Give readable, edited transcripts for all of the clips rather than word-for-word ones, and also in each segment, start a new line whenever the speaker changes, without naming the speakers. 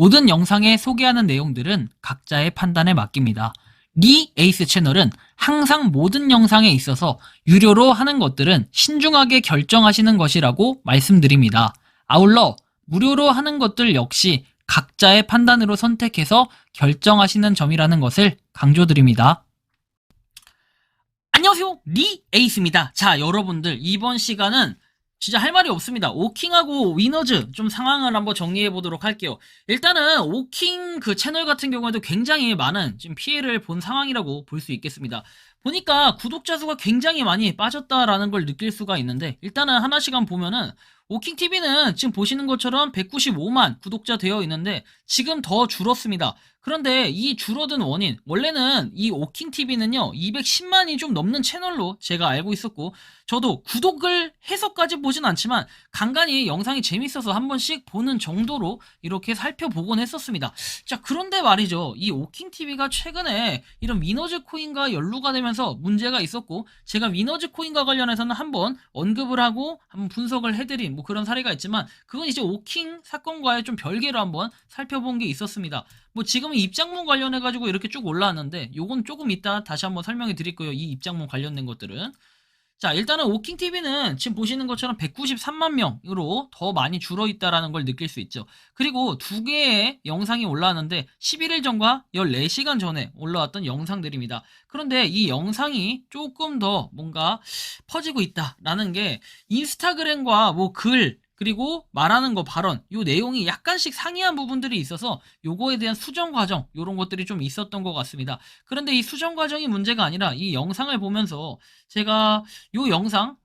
모든 영상에 소개하는 내용들은 각자의 판단에 맡깁니다. 리 에이스 채널은 항상 모든 영상에 있어서 유료로 하는 것들은 신중하게 결정하시는 것이라고 말씀드립니다. 아울러 무료로 하는 것들 역시 각자의 판단으로 선택해서 결정하시는 점이라는 것을 강조드립니다. 안녕하세요, 리 에이스입니다. 자, 여러분들 이번 시간은 진짜 할 말이 없습니다. 오킹하고 위너즈 좀 상황을 한번 정리해 보도록 할게요. 일단은 오킹 그 채널 같은 경우에도 굉장히 많은 지금 피해를 본 상황이라고 볼 수 있겠습니다. 보니까 구독자 수가 굉장히 많이 빠졌다라는 걸 느낄 수가 있는데, 일단은 하나씩 한번 보면은 오킹TV는 지금 보시는 것처럼 195만 구독자 되어 있는데 지금 더 줄었습니다. 그런데 이 줄어든 원인, 원래는 이 오킹TV는요 210만이 좀 넘는 채널로 제가 알고 있었고, 저도 구독을 해서까지 보진 않지만 간간히 영상이 재밌어서 한 번씩 보는 정도로 이렇게 살펴보곤 했었습니다. 자, 그런데 말이죠, 이 오킹TV가 최근에 이런 위너즈 코인과 연루가 되면서 문제가 있었고, 제가 위너즈 코인과 관련해서는 한번 언급을 하고 한번 분석을 해드린 뭐 그런 사례가 있지만, 그건 이제 오킹 사건과의 좀 별개로 한번 살펴본 게 있었습니다. 뭐 지금은 입장문 관련해가지고 이렇게 쭉 올라왔는데, 요건 조금 이따 다시 한번 설명해 드릴 거예요. 이 입장문 관련된 것들은. 자, 일단은 오킹TV는 지금 보시는 것처럼 193만 명으로 더 많이 줄어있다라는 걸 느낄 수 있죠. 그리고 두 개의 영상이 올라왔는데 11일 전과 14시간 전에 올라왔던 영상들입니다. 그런데 이 영상이 조금 더 뭔가 퍼지고 있다라는 게, 인스타그램과 뭐 글, 그리고 말하는 거, 발언, 요 내용이 약간씩 상이한 부분들이 있어서 요거에 대한 수정 과정, 요런 것들이 좀 있었던 것 같습니다. 그런데 이 수정 과정이 문제가 아니라 이 영상을 보면서 제가 요 영상,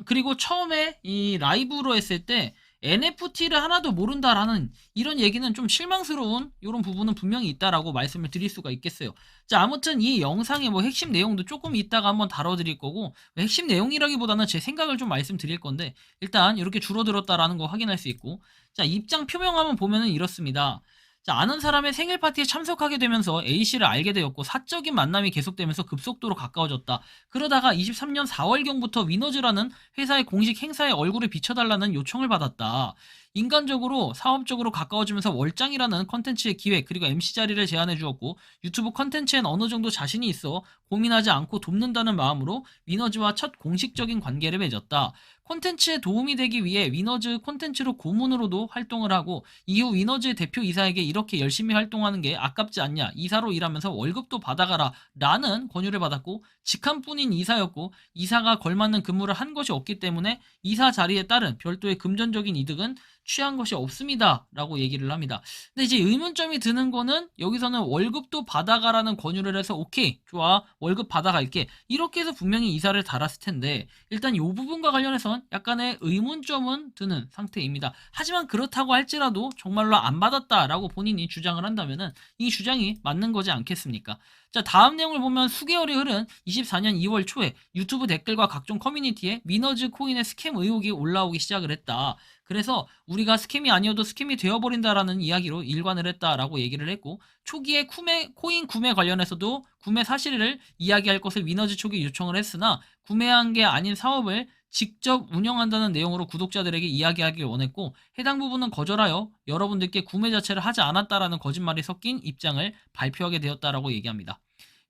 그리고 처음에 이 라이브로 했을 때 NFT를 하나도 모른다라는 이런 얘기는 좀 실망스러운 이런 부분은 분명히 있다라고 말씀을 드릴 수가 있겠어요. 자, 아무튼 이 영상의 뭐 핵심 내용도 조금 이따가 한번 다뤄드릴 거고, 핵심 내용이라기보다는 제 생각을 좀 말씀드릴 건데, 일단 이렇게 줄어들었다라는 거 확인할 수 있고, 자, 입장 표명하면 보면은 이렇습니다. 자, 아는 사람의 생일 파티에 참석하게 되면서 A씨를 알게 되었고, 사적인 만남이 계속되면서 급속도로 가까워졌다. 그러다가 23년 4월경부터 위너즈라는 회사의 공식 행사에 얼굴을 비춰달라는 요청을 받았다. 인간적으로 사업적으로 가까워지면서 월장이라는 컨텐츠의 기획, 그리고 MC 자리를 제안해 주었고, 유튜브 컨텐츠엔 어느 정도 자신이 있어 고민하지 않고 돕는다는 마음으로 위너즈와 첫 공식적인 관계를 맺었다. 콘텐츠에 도움이 되기 위해 위너즈 콘텐츠로 고문으로도 활동을 하고, 이후 위너즈의 대표 이사에게 이렇게 열심히 활동하는 게 아깝지 않냐, 이사로 일하면서 월급도 받아가라 라는 권유를 받았고, 직함뿐인 이사였고 이사가 걸맞는 근무를 한 것이 없기 때문에 이사 자리에 따른 별도의 금전적인 이득은 취한 것이 없습니다 라고 얘기를 합니다. 근데 이제 의문점이 드는 거는, 여기서는 월급도 받아가라는 권유를 해서 오케이, 좋아, 월급 받아갈게, 이렇게 해서 분명히 이사를 달았을 텐데, 일단 이 부분과 관련해서는 약간의 의문점은 드는 상태입니다. 하지만 그렇다고 할지라도 정말로 안 받았다라고 본인이 주장을 한다면은 이 주장이 맞는 거지 않겠습니까? 자, 다음 내용을 보면 수개월이 흐른 24년 2월 초에 유튜브 댓글과 각종 커뮤니티에 위너즈 코인의 스캠 의혹이 올라오기 시작을 했다. 그래서 우리가 스캠이 아니어도 스캠이 되어버린다라는 이야기로 일관을 했다라고 얘기를 했고, 초기에 코인 구매 관련해서도 구매 사실을 이야기할 것을 위너즈 쪽에 요청을 했으나 구매한 게 아닌 사업을 직접 운영한다는 내용으로 구독자들에게 이야기하길 원했고, 해당 부분은 거절하여 여러분들께 구매 자체를 하지 않았다라는 거짓말이 섞인 입장을 발표하게 되었다라고 얘기합니다.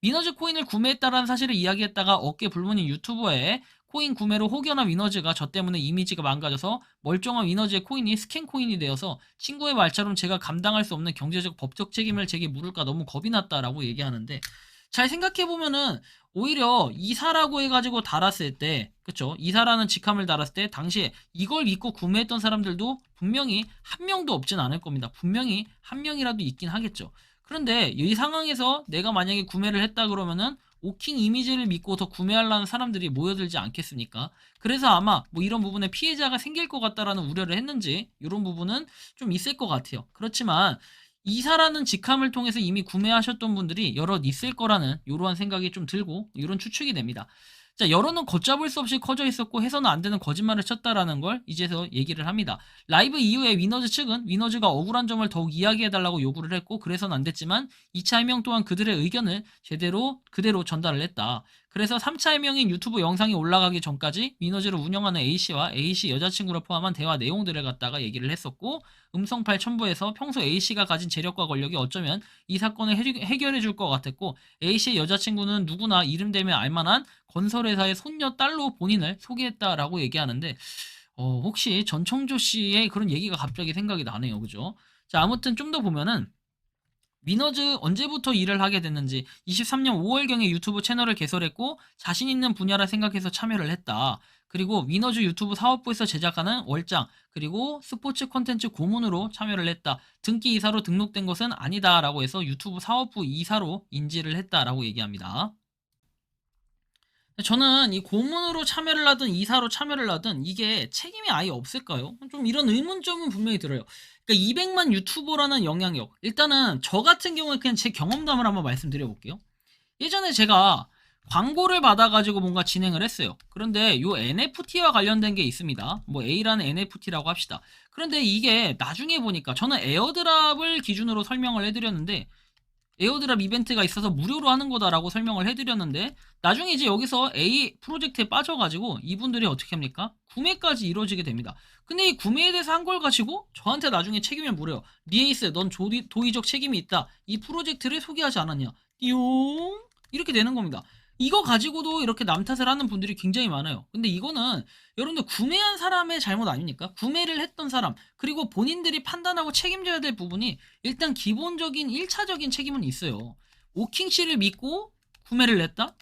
위너즈 코인을 구매했다라는 사실을 이야기했다가 어깨 불문인 유튜버에 코인 구매로 혹여나 위너즈가 저 때문에 이미지가 망가져서 멀쩡한 위너즈의 코인이 스캔 코인이 되어서 친구의 말처럼 제가 감당할 수 없는 경제적 법적 책임을 제게 물을까 너무 겁이 났다라고 얘기하는데, 잘 생각해보면은 오히려 이사라고 해가지고 달았을 때, 그쵸, 이사라는 직함을 달았을 때 당시에 이걸 믿고 구매했던 사람들도 분명히 한 명도 없진 않을 겁니다. 분명히 한 명이라도 있긴 하겠죠. 그런데 이 상황에서 내가 만약에 구매를 했다 그러면은 오킹 이미지를 믿고 더 구매하려는 사람들이 모여들지 않겠습니까? 그래서 아마 뭐 이런 부분에 피해자가 생길 것 같다라는 우려를 했는지, 이런 부분은 좀 있을 것 같아요. 그렇지만 이사라는 직함을 통해서 이미 구매하셨던 분들이 여럿 있을 거라는 이러한 생각이 좀 들고, 이런 추측이 됩니다. 자, 여론은 걷잡을 수 없이 커져 있었고 해서는 안 되는 거짓말을 쳤다라는 걸 이제서 얘기를 합니다. 라이브 이후에 위너즈 측은 위너즈가 억울한 점을 더욱 이야기해달라고 요구를 했고 그래서는 안 됐지만 2차 해명 또한 그들의 의견을 그대로 전달을 했다. 그래서 3차 해명인 유튜브 영상이 올라가기 전까지 위너즈를 운영하는 A씨와 A씨 여자친구를 포함한 대화 내용들을 갖다가 얘기를 했었고 음성 파일 첨부해서 평소 A씨가 가진 재력과 권력이 어쩌면 이 사건을 해결해 줄 것 같았고 A씨의 여자친구는 누구나 이름 대면 알만한 건설회사의 손녀 딸로 본인을 소개했다라고 얘기하는데 혹시 전청조 씨의 그런 얘기가 갑자기 생각이 나네요. 그죠? 자, 아무튼 좀 더 보면은 위너즈 언제부터 일을 하게 됐는지 23년 5월경에 유튜브 채널을 개설했고 자신 있는 분야라 생각해서 참여를 했다. 그리고 위너즈 유튜브 사업부에서 제작하는 월장 그리고 스포츠 콘텐츠 고문으로 참여를 했다. 등기 이사로 등록된 것은 아니다라고 해서 유튜브 사업부 이사로 인지를 했다라고 얘기합니다. 저는 이 고문으로 참여를 하든 이사로 참여를 하든 이게 책임이 아예 없을까요? 좀 이런 의문점은 분명히 들어요. 그러니까 200만 유튜버라는 영향력. 일단은 저 같은 경우에 그냥 제 경험담을 한번 말씀드려 볼게요. 예전에 제가 광고를 받아가지고 뭔가 진행을 했어요. 그런데 요 NFT와 관련된 게 있습니다. 뭐 A라는 NFT라고 합시다. 그런데 이게 나중에 보니까 저는 에어드랍을 기준으로 설명을 해드렸는데 에어드랍 이벤트가 있어서 무료로 하는 거다라고 설명을 해드렸는데 나중에 이제 여기서 A 프로젝트에 빠져가지고 이분들이 어떻게 합니까? 구매까지 이루어지게 됩니다. 근데 이 구매에 대해서 한 걸 가지고 저한테 나중에 책임을 물어요. 리에이스 넌 도의적 책임이 있다. 이 프로젝트를 소개하지 않았냐. 띠용 이렇게 되는 겁니다. 이거 가지고도 이렇게 남 탓을 하는 분들이 굉장히 많아요. 근데 이거는 여러분들 구매한 사람의 잘못 아닙니까? 구매를 했던 사람 그리고 본인들이 판단하고 책임져야 될 부분이 일단 기본적인 1차적인 책임은 있어요. 오킹 씨를 믿고 구매를 했다?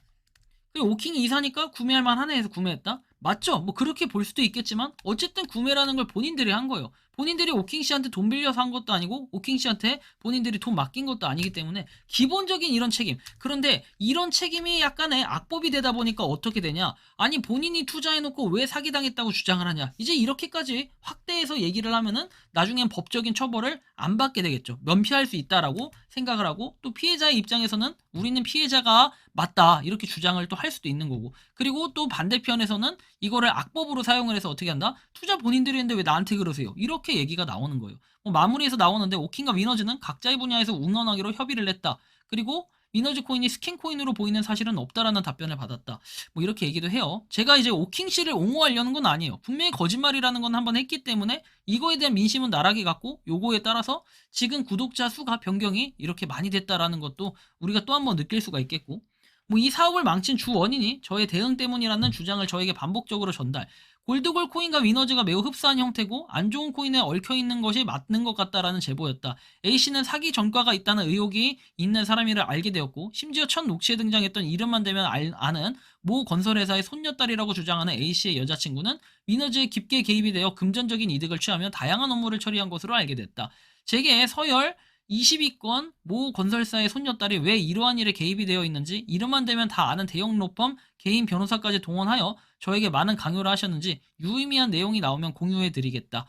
그리고 오킹이 이사니까 구매할 만하네 해서 구매했다? 맞죠? 뭐 그렇게 볼 수도 있겠지만 어쨌든 구매라는 걸 본인들이 한 거예요. 본인들이 오킹 씨한테 돈 빌려서 한 것도 아니고 오킹 씨한테 본인들이 돈 맡긴 것도 아니기 때문에 기본적인 이런 책임. 그런데 이런 책임이 약간의 악법이 되다 보니까 어떻게 되냐? 아니 본인이 투자해놓고 왜 사기당했다고 주장을 하냐? 이제 이렇게까지 확대해서 얘기를 하면은 나중엔 법적인 처벌을 안 받게 되겠죠. 면피할 수 있다라고 생각을 하고 또 피해자의 입장에서는 우리는 피해자가 맞다 이렇게 주장을 또 할 수도 있는 거고 그리고 또 반대편에서는 이거를 악법으로 사용을 해서 어떻게 한다? 투자 본인들이 했는데 왜 나한테 그러세요? 이렇게 얘기가 나오는 거예요. 뭐 마무리해서 나오는데 오킹과 위너즈는 각자의 분야에서 운원하기로 협의를 했다. 그리고 위너즈 코인이 스캔 코인으로 보이는 사실은 없다라는 답변을 받았다. 뭐 이렇게 얘기도 해요. 제가 이제 오킹 씨를 옹호하려는 건 아니에요. 분명히 거짓말이라는 건 한번 했기 때문에 이거에 대한 민심은 나락이 갔고 요거에 따라서 지금 구독자 수가 변경이 이렇게 많이 됐다라는 것도 우리가 또 한번 느낄 수가 있겠고 뭐 이 사업을 망친 주 원인이 저의 대응 때문이라는 주장을 저에게 반복적으로 전달. 골드골 코인과 위너즈가 매우 흡사한 형태고 안 좋은 코인에 얽혀 있는 것이 맞는 것 같다라는 제보였다. A씨는 사기 전과가 있다는 의혹이 있는 사람이라 알게 되었고 심지어 첫 녹취에 등장했던 이름만 대면 아는 모 건설회사의 손녀딸이라고 주장하는 A씨의 여자친구는 위너즈에 깊게 개입이 되어 금전적인 이득을 취하며 다양한 업무를 처리한 것으로 알게 됐다. 제게 서열 22건 모 건설사의 손녀딸이 왜 이러한 일에 개입이 되어 있는지 이름만 대면 다 아는 대형 로펌 개인 변호사까지 동원하여 저에게 많은 강요를 하셨는지 유의미한 내용이 나오면 공유해드리겠다.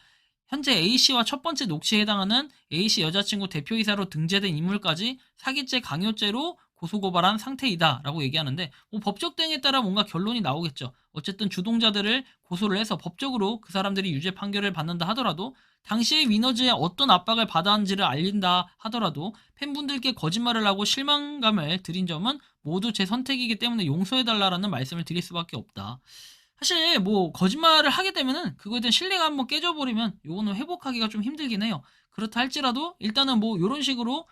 현재 A씨와 첫 번째 녹취에 해당하는 A씨 여자친구 대표이사로 등재된 인물까지 사기죄 강요죄로 고소고발한 상태이다 라고 얘기하는데 법적 대응에 따라 뭔가 결론이 나오겠죠. 어쨌든 주동자들을 고소를 해서 법적으로 그 사람들이 유죄 판결을 받는다 하더라도 당시에 위너즈에 어떤 압박을 받았는지를 알린다 하더라도 팬분들께 거짓말을 하고 실망감을 드린 점은 모두 제 선택이기 때문에 용서해달라는 말씀을 드릴 수밖에 없다. 사실 뭐 거짓말을 하게 되면은 그거에 대한 신뢰가 한번 깨져버리면 요거는 회복하기가 좀 힘들긴 해요. 그렇다 할지라도 일단은 뭐 요런 식으로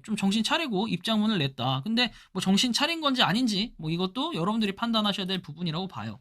좀 정신 차리고 입장문을 냈다. 근데 뭐 정신 차린 건지 아닌지 뭐 이것도 여러분들이 판단하셔야 될 부분이라고 봐요.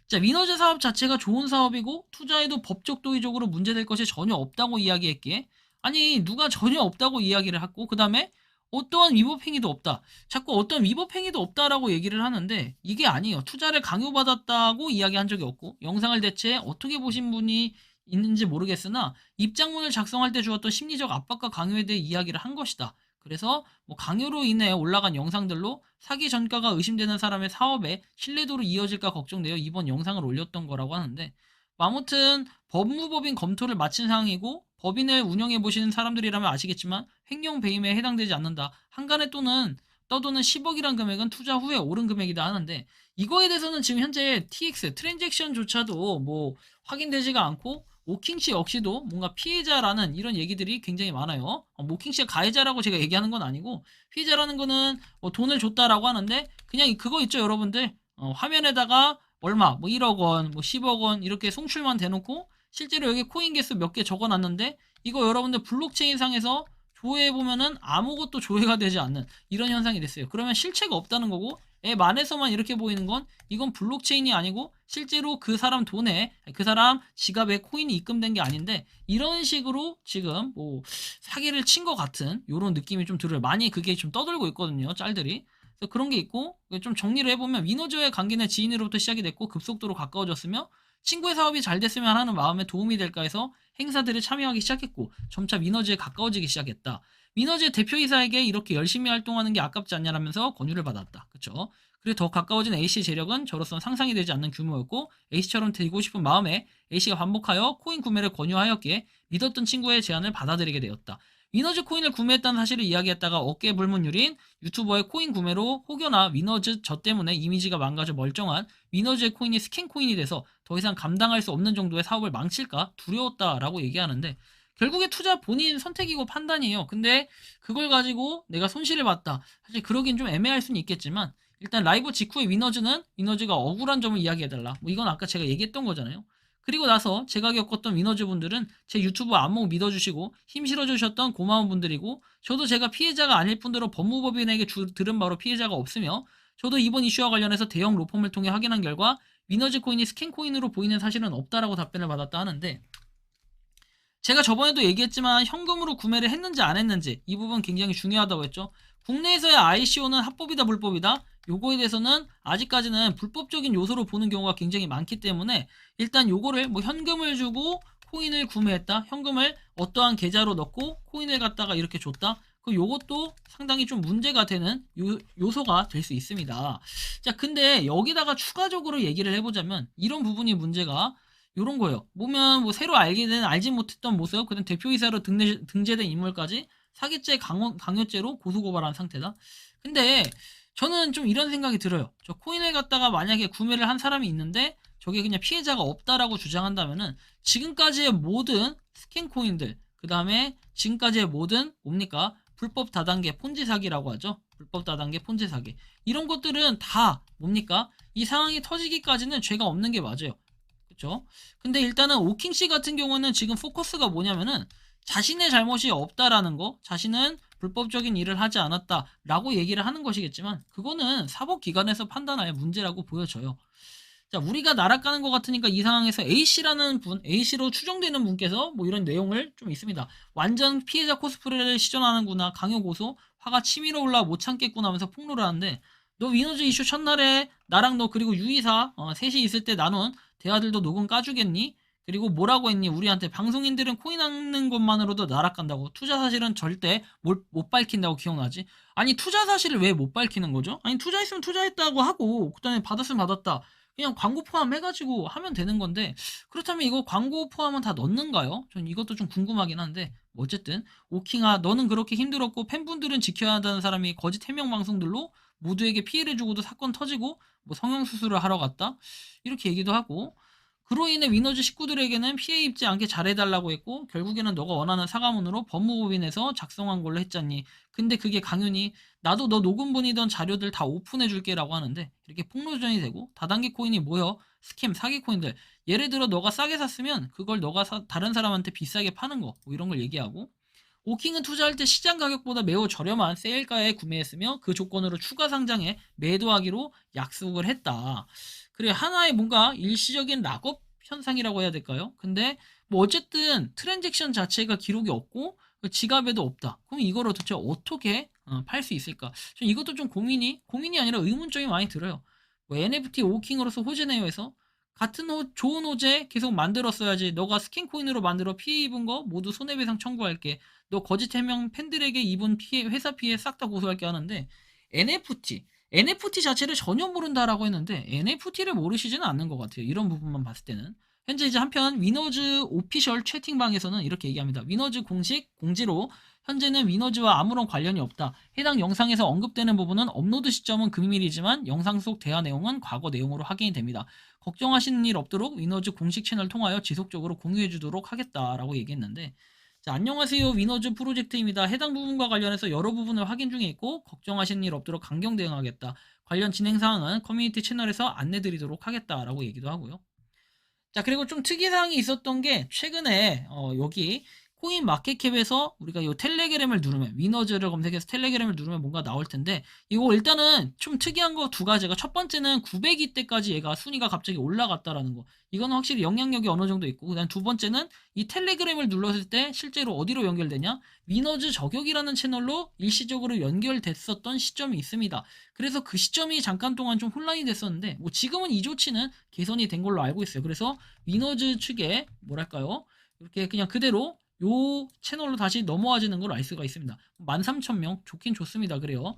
자, 위너즈 사업 자체가 좋은 사업이고 투자에도 법적 도의적으로 문제될 것이 전혀 없다고 이야기했기에 아니 누가 전혀 없다고 이야기를 했고 그 다음에 어떠한 위법 행위도 없다. 자꾸 어떤 위법 행위도 없다라고 얘기를 하는데 이게 아니에요. 투자를 강요받았다고 이야기한 적이 없고 영상을 대체 어떻게 보신 분이 있는지 모르겠으나 입장문을 작성할 때 주었던 심리적 압박과 강요에 대해 이야기를 한 것이다. 그래서 뭐 강요로 인해 올라간 영상들로 사기 전가가 의심되는 사람의 사업에 신뢰도로 이어질까 걱정되어 이번 영상을 올렸던 거라고 하는데 아무튼 법무법인 검토를 마친 상황이고 법인을 운영해 보시는 사람들이라면 아시겠지만 횡령 배임에 해당되지 않는다. 한간에 또는 떠도는 10억이란 금액은 투자 후에 오른 금액이다 하는데, 이거에 대해서는 지금 현재 TX 트랜잭션조차도 뭐 확인되지가 않고, 오킹씨 역시도 뭔가 피해자라는 이런 얘기들이 굉장히 많아요. 오킹씨가 가해자라고 제가 얘기하는 건 아니고, 피해자라는 거는 뭐 돈을 줬다라고 하는데, 그냥 그거 있죠 여러분들. 화면에다가 얼마 뭐 1억 원, 뭐 10억 원 이렇게 송출만 대놓고 실제로 여기 코인 개수 몇 개 적어놨는데, 이거 여러분들 블록체인 상에서 조회해보면은 아무것도 조회가 되지 않는 이런 현상이 됐어요. 그러면 실체가 없다는 거고, 앱 안에서만 이렇게 보이는 건 이건 블록체인이 아니고 실제로 그 사람 돈에, 그 사람 지갑에 코인이 입금된 게 아닌데, 이런 식으로 지금 뭐 사기를 친 것 같은 이런 느낌이 좀 들어요. 많이 그게 좀 떠들고 있거든요, 짤들이. 그래서 그런 게 있고, 좀 정리를 해보면 위너즈와의 관계는 지인으로부터 시작이 됐고 급속도로 가까워졌으며, 친구의 사업이 잘 됐으면 하는 마음에 도움이 될까 해서 행사들에 참여하기 시작했고, 점차 위너즈에 가까워지기 시작했다. 위너즈의 대표이사에게 이렇게 열심히 활동하는 게 아깝지 않냐라면서 권유를 받았다. 그쵸? 그리고 더 가까워진 A씨의 재력은 저로서는 상상이 되지 않는 규모였고, A씨처럼 되고 싶은 마음에 A씨가 반복하여 코인 구매를 권유하였기에 믿었던 친구의 제안을 받아들이게 되었다. 위너즈 코인을 구매했다는 사실을 이야기했다가 어깨 불문율인 유튜버의 코인 구매로 혹여나 위너즈 저 때문에 이미지가 망가져 멀쩡한 위너즈의 코인이 스캔 코인이 돼서 더 이상 감당할 수 없는 정도의 사업을 망칠까 두려웠다라고 얘기하는데, 결국에 투자 본인 선택이고 판단이에요. 근데 그걸 가지고 내가 손실을 봤다, 사실 그러긴 좀 애매할 수는 있겠지만, 일단 라이브 직후에 위너즈가 억울한 점을 이야기해달라, 뭐 이건 아까 제가 얘기했던 거잖아요. 그리고 나서 제가 겪었던 위너즈 분들은 제 유튜브 안목 믿어주시고 힘 실어주셨던 고마운 분들이고, 저도 제가 피해자가 아닐 뿐더러 법무법인에게 들은 바로 피해자가 없으며, 저도 이번 이슈와 관련해서 대형 로펌을 통해 확인한 결과 위너즈 코인이 스캔 코인으로 보이는 사실은 없다라고 답변을 받았다 하는데, 제가 저번에도 얘기했지만 현금으로 구매를 했는지 안 했는지 이 부분 굉장히 중요하다고 했죠. 국내에서의 ICO는 합법이다 불법이다, 요거에 대해서는 아직까지는 불법적인 요소로 보는 경우가 굉장히 많기 때문에, 일단 요거를 뭐 현금을 주고 코인을 구매했다, 현금을 어떠한 계좌로 넣고 코인을 갖다가 이렇게 줬다, 그 요것도 상당히 좀 문제가 되는 요소가 될 수 있습니다. 자, 근데 여기다가 추가적으로 얘기를 해보자면 이런 부분이 문제가 요런 거예요. 보면 뭐 새로 알게 된 알지 못했던 모습, 그다음 대표이사로 등재된 인물까지 사기죄 강요죄로 고소고발한 상태다. 근데 저는 좀 이런 생각이 들어요. 저 코인을 갖다가 만약에 구매를 한 사람이 있는데 저게 그냥 피해자가 없다라고 주장한다면은, 지금까지의 모든 스캔 코인들, 그 다음에 지금까지의 모든 뭡니까? 불법 다단계 폰지 사기라고 하죠. 불법 다단계 폰지 사기. 이런 것들은 다 뭡니까? 이 상황이 터지기까지는 죄가 없는 게 맞아요. 그쵸? 근데 일단은 오킹씨 같은 경우는 지금 포커스가 뭐냐면은 자신의 잘못이 없다라는 거, 자신은 불법적인 일을 하지 않았다라고 얘기를 하는 것이겠지만, 그거는 사법기관에서 판단할 문제라고 보여져요. 자, 우리가 날아가는 것 같으니까 이 상황에서 A씨라는 분, A씨로 추정되는 분께서 뭐 이런 내용을 좀 있습니다. 완전 피해자 코스프레를 시전하는구나, 강요 고소, 화가 치밀어 올라 못 참겠구나 하면서 폭로를 하는데, 너 위너즈 이슈 첫날에 나랑 너 그리고 유이사 셋이 있을 때 나눈 대화들도 녹음 까주겠니? 그리고 뭐라고 했니? 우리한테 방송인들은 코인 하는 것만으로도 날아간다고, 투자 사실은 절대 못 밝힌다고 기억나지? 아니, 투자 사실을 왜 못 밝히는 거죠? 아니, 투자했으면 투자했다고 하고 그다음에 받았으면 받았다, 그냥 광고 포함해가지고 하면 되는 건데, 그렇다면 이거 광고 포함은 다 넣는가요? 전 이것도 좀 궁금하긴 한데, 뭐 어쨌든 오킹아, 너는 그렇게 힘들었고 팬분들은 지켜야 한다는 사람이 거짓 해명 방송들로 모두에게 피해를 주고도 사건 터지고 뭐 성형수술을 하러 갔다, 이렇게 얘기도 하고, 그로 인해 위너즈 식구들에게는 피해 입지 않게 잘해달라고 했고, 결국에는 너가 원하는 사과문으로 법무법인에서 작성한 걸로 했잖니. 근데 그게 강연이 나도 너 녹음본이던 자료들 다 오픈해줄게 라고 하는데, 이렇게 폭로전이 되고 다단계 코인이 모여 스캠 사기 코인들, 예를 들어 너가 싸게 샀으면 그걸 너가 다른 사람한테 비싸게 파는 거, 뭐 이런 걸 얘기하고, 오킹은 투자할 때 시장 가격보다 매우 저렴한 세일가에 구매했으며 그 조건으로 추가 상장에 매도하기로 약속을 했다. 그래, 하나의 뭔가 일시적인 락업 현상이라고 해야 될까요? 근데 뭐 어쨌든 트랜잭션 자체가 기록이 없고 지갑에도 없다. 그럼 이걸 도대체 어떻게 팔 수 있을까? 전 이것도 좀 고민이 아니라 의문점이 많이 들어요. 뭐 NFT 오킹으로서 호재네요에서 같은 좋은 호재 계속 만들었어야지. 너가 스킨 코인으로 만들어 피해 입은 거 모두 손해배상 청구할게. 너 거짓 해명 팬들에게 입은 피해, 회사 피해 싹 다 고소할게 하는데, NFT 자체를 전혀 모른다라고 했는데 NFT를 모르시지는 않는 것 같아요. 이런 부분만 봤을 때는. 현재 이제 한편 위너즈 오피셜 채팅방에서는 이렇게 얘기합니다. 위너즈 공식 공지로 현재는 위너즈와 아무런 관련이 없다. 해당 영상에서 언급되는 부분은 업로드 시점은 금일이지만 영상 속 대화 내용은 과거 내용으로 확인이 됩니다. 걱정하시는 일 없도록 위너즈 공식 채널 통하여 지속적으로 공유해 주도록 하겠다라고 얘기했는데, 자, 안녕하세요. 위너즈 프로젝트입니다. 해당 부분과 관련해서 여러 부분을 확인 중에 있고 걱정하시는 일 없도록 강경 대응하겠다. 관련 진행 사항은 커뮤니티 채널에서 안내 드리도록 하겠다라고 얘기도 하고요. 자, 그리고 좀 특이사항이 있었던 게 최근에 여기 코인 마켓캡에서 우리가 이 텔레그램을 누르면, 위너즈를 검색해서 텔레그램을 누르면 뭔가 나올 텐데, 이거 일단은 좀 특이한 거 두 가지가, 첫 번째는 900위 때까지 얘가 순위가 갑자기 올라갔다라는 거, 이거는 확실히 영향력이 어느 정도 있고, 그다음 두 번째는 이 텔레그램을 눌렀을 때 실제로 어디로 연결되냐, 위너즈 저격이라는 채널로 일시적으로 연결됐었던 시점이 있습니다. 그래서 그 시점이 잠깐 동안 좀 혼란이 됐었는데, 뭐 지금은 이 조치는 개선이 된 걸로 알고 있어요. 그래서 위너즈 측에 뭐랄까요, 이렇게 그냥 그대로 요 채널로 다시 넘어와지는 걸 알 수가 있습니다. 13,000명 좋긴 좋습니다. 그래요.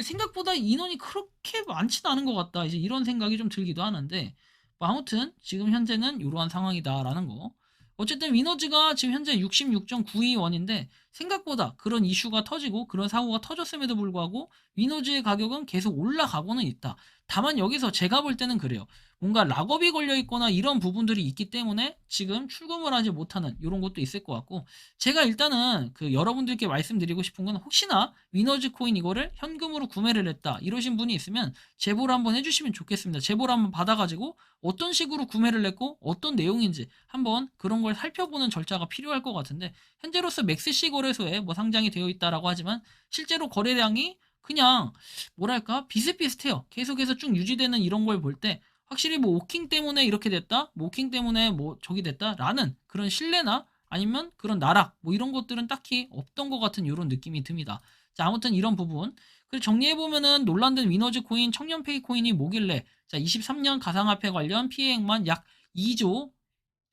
생각보다 인원이 그렇게 많지는 않은 것 같다. 이제 이런 생각이 좀 들기도 하는데, 뭐 아무튼 지금 현재는 이러한 상황이다라는 거. 어쨌든 위너즈가 지금 현재 66.921인데 생각보다 그런 이슈가 터지고 그런 사고가 터졌음에도 불구하고 위너즈의 가격은 계속 올라가고는 있다. 다만 여기서 제가 볼 때는 그래요. 뭔가 락업이 걸려 있거나 이런 부분들이 있기 때문에 지금 출금을 하지 못하는 이런 것도 있을 것 같고, 제가 일단은 그 여러분들께 말씀드리고 싶은 건, 혹시나 위너즈 코인 이거를 현금으로 구매를 했다 이러신 분이 있으면 제보를 한번 해주시면 좋겠습니다. 제보를 한번 받아가지고 어떤 식으로 구매를 했고 어떤 내용인지 한번 그런 걸 살펴보는 절차가 필요할 것 같은데, 현재로서 맥스시 거래소에 뭐 상장이 되어 있다라고 하지만 실제로 거래량이 그냥 뭐랄까 비슷비슷해요. 계속해서 쭉 유지되는 이런 걸 볼 때 확실히 뭐 오킹 때문에 이렇게 됐다, 뭐 오킹 때문에 뭐 저기 됐다라는 그런 신뢰나 아니면 그런 나락 뭐 이런 것들은 딱히 없던 것 같은 이런 느낌이 듭니다. 자, 아무튼 이런 부분. 그리고 정리해보면은 논란된 위너즈 코인, 청년페이 코인이 뭐길래, 자, 23년 가상화폐 관련 피해액만 약 2조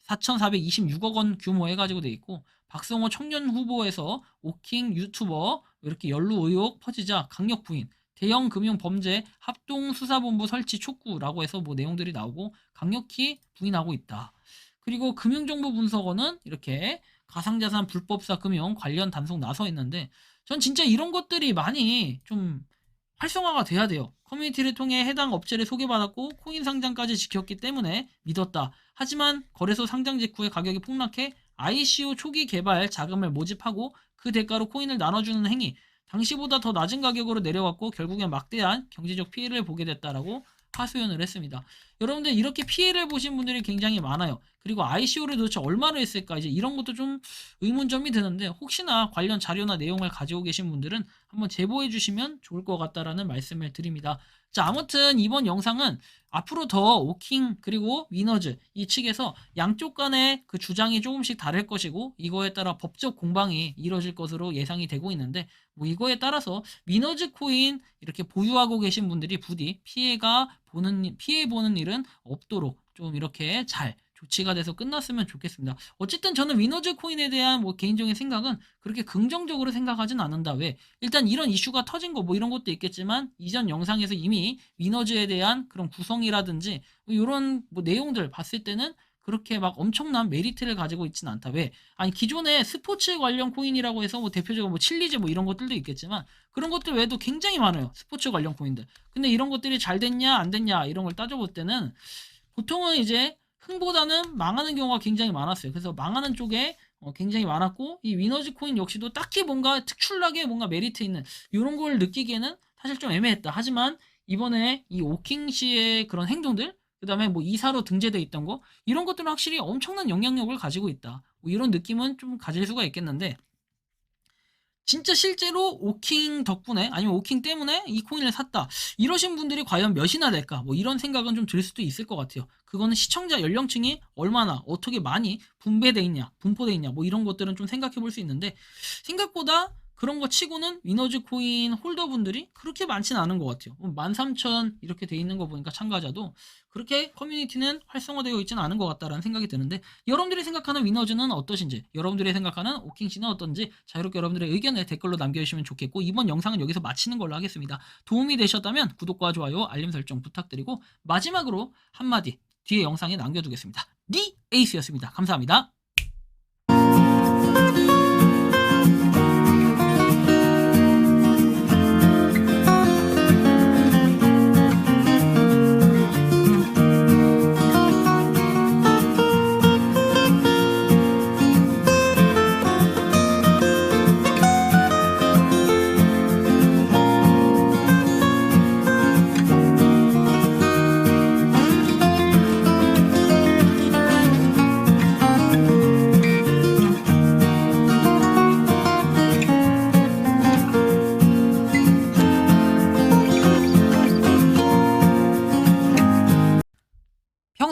4,426억 원 규모 해가지고 돼 있고, 박성호 청년 후보에서 오킹 유튜버 이렇게 연루 의혹 퍼지자 강력 부인, 대형 금융 범죄 합동 수사본부 설치 촉구라고 해서 뭐 내용들이 나오고 강력히 부인하고 있다. 그리고 금융정보분석원은 이렇게 가상자산 불법사 금융 관련 단속 나서 있는데, 전 진짜 이런 것들이 많이 좀 활성화가 돼야 돼요. 커뮤니티를 통해 해당 업체를 소개받았고 코인 상장까지 지켰기 때문에 믿었다. 하지만 거래소 상장 직후에 가격이 폭락해 ICO 초기 개발 자금을 모집하고 그 대가로 코인을 나눠주는 행위, 당시보다 더 낮은 가격으로 내려왔고 결국엔 막대한 경제적 피해를 보게 됐다라고 하소연을 했습니다. 여러분들 이렇게 피해를 보신 분들이 굉장히 많아요. 그리고 ICO를 도대체 얼마로 했을까, 이제 이런 것도 좀 의문점이 드는데, 혹시나 관련 자료나 내용을 가지고 계신 분들은 한번 제보해 주시면 좋을 것 같다라는 말씀을 드립니다. 자, 아무튼 이번 영상은 앞으로 더 오킹 그리고 위너즈 이 측에서 양쪽 간의 그 주장이 조금씩 다를 것이고, 이거에 따라 법적 공방이 이뤄질 것으로 예상이 되고 있는데, 뭐 이거에 따라서 위너즈 코인 이렇게 보유하고 계신 분들이 부디 피해 보는 일은 없도록 좀 이렇게 잘 조치가 돼서 끝났으면 좋겠습니다. 어쨌든 저는 위너즈 코인에 대한 뭐 개인적인 생각은 그렇게 긍정적으로 생각하진 않는다. 왜? 일단 이런 이슈가 터진 거 뭐 이런 것도 있겠지만, 이전 영상에서 이미 위너즈에 대한 그런 구성이라든지 뭐 이런 뭐 내용들 봤을 때는 그렇게 막 엄청난 메리트를 가지고 있진 않다. 왜? 아니, 기존에 스포츠 관련 코인이라고 해서 뭐 대표적으로 뭐 칠리즈 뭐 이런 것들도 있겠지만, 그런 것들 외에도 굉장히 많아요. 스포츠 관련 코인들. 근데 이런 것들이 잘 됐냐 안 됐냐 이런 걸 따져볼 때는 보통은 이제 흥보다는 망하는 경우가 굉장히 많았어요. 그래서 망하는 쪽에 굉장히 많았고, 이 위너즈 코인 역시도 딱히 뭔가 특출나게 뭔가 메리트 있는 이런 걸 느끼기에는 사실 좀 애매했다. 하지만 이번에 이 오킹 씨의 그런 행동들, 그 다음에 뭐 이사로 등재돼 있던 거, 이런 것들은 확실히 엄청난 영향력을 가지고 있다. 뭐 이런 느낌은 좀 가질 수가 있겠는데, 진짜 실제로 오킹 덕분에 아니면 오킹 때문에 이 코인을 샀다 이러신 분들이 과연 몇이나 될까, 뭐 이런 생각은 좀 들 수도 있을 것 같아요. 그거는 시청자 연령층이 얼마나 어떻게 많이 분포돼 있냐 뭐 이런 것들은 좀 생각해 볼 수 있는데, 생각보다 그런 거 치고는 위너즈 코인 홀더분들이 그렇게 많지는 않은 것 같아요. 13,000 이렇게 돼 있는 거 보니까 참가자도 그렇게 커뮤니티는 활성화되어 있지는 않은 것 같다라는 생각이 드는데, 여러분들이 생각하는 위너즈는 어떠신지, 여러분들이 생각하는 오킹씨는 어떤지 자유롭게 여러분들의 의견을 댓글로 남겨주시면 좋겠고, 이번 영상은 여기서 마치는 걸로 하겠습니다. 도움이 되셨다면 구독과 좋아요, 알림 설정 부탁드리고, 마지막으로 한마디 뒤에 영상에 남겨두겠습니다. 니 에이스였습니다. 감사합니다.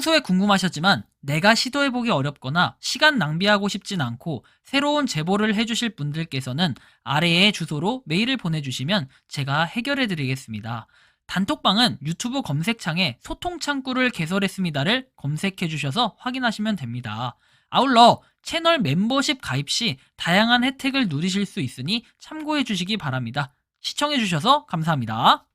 평소에 궁금하셨지만 내가 시도해보기 어렵거나 시간 낭비하고 싶진 않고 새로운 제보를 해주실 분들께서는 아래의 주소로 메일을 보내주시면 제가 해결해드리겠습니다. 단톡방은 유튜브 검색창에 소통 창구를 개설했습니다를 검색해주셔서 확인하시면 됩니다. 아울러 채널 멤버십 가입 시 다양한 혜택을 누리실 수 있으니 참고해주시기 바랍니다. 시청해주셔서 감사합니다.